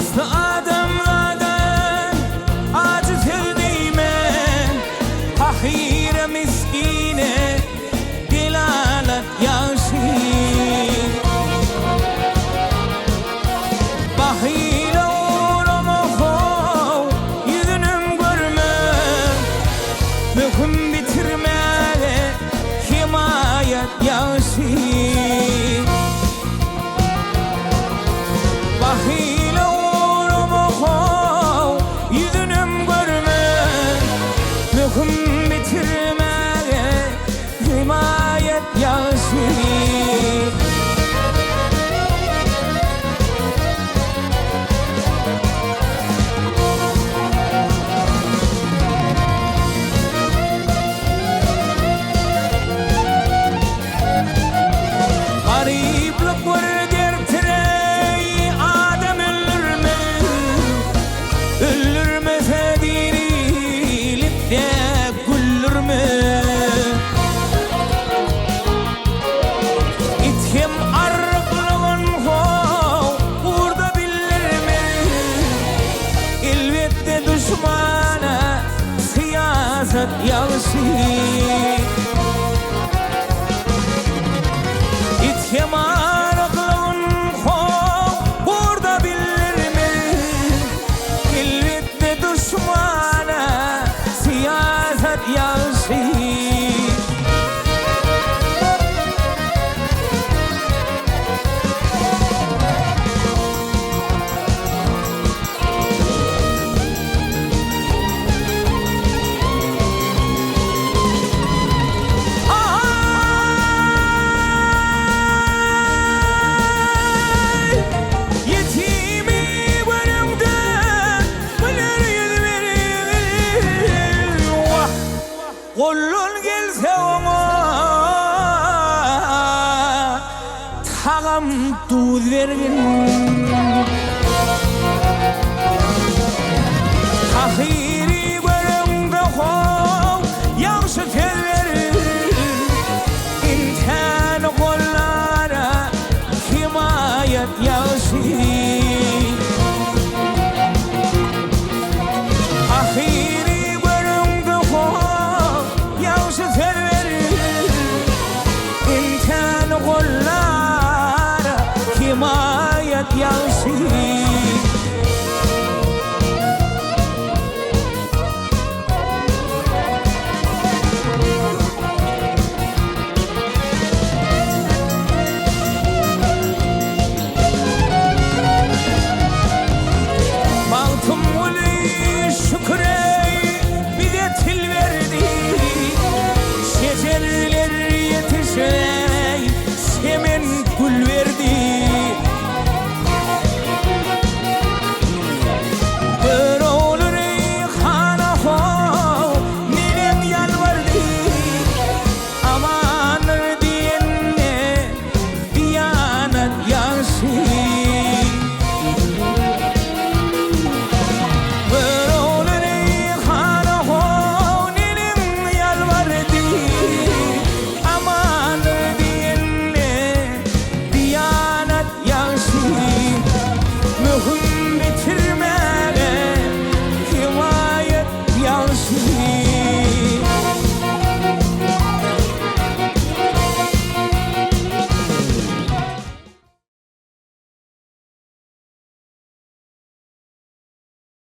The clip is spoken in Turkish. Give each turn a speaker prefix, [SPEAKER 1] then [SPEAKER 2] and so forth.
[SPEAKER 1] Hasta adamlardan aciz edeymen, fakire miskine delalet yaşayın. Bahil olamaho yüzünüm görme, mümkün bitirmeye himayet yaşayın. Bahil olamaho yüzünüm görme, mümkün bitirmeye himayet yaşayın. Gariplik var dertine adam ölürme, ölürmese dirilip de güllürme. İtkim arıklığın burada bilirme, elbette düşmana siyaset yağışır. İtkim arıklığın burada bilirme, elbette düşmana siyaset yağışır. Kullun gelse ona tağam tuz vergin. Tahiri görümde hov yaxşı tez verir, imtihan kollara himayet yaşayır. Tahiri görümde hov yaxşı tez verir, imtihan kollara himayet yaşayır.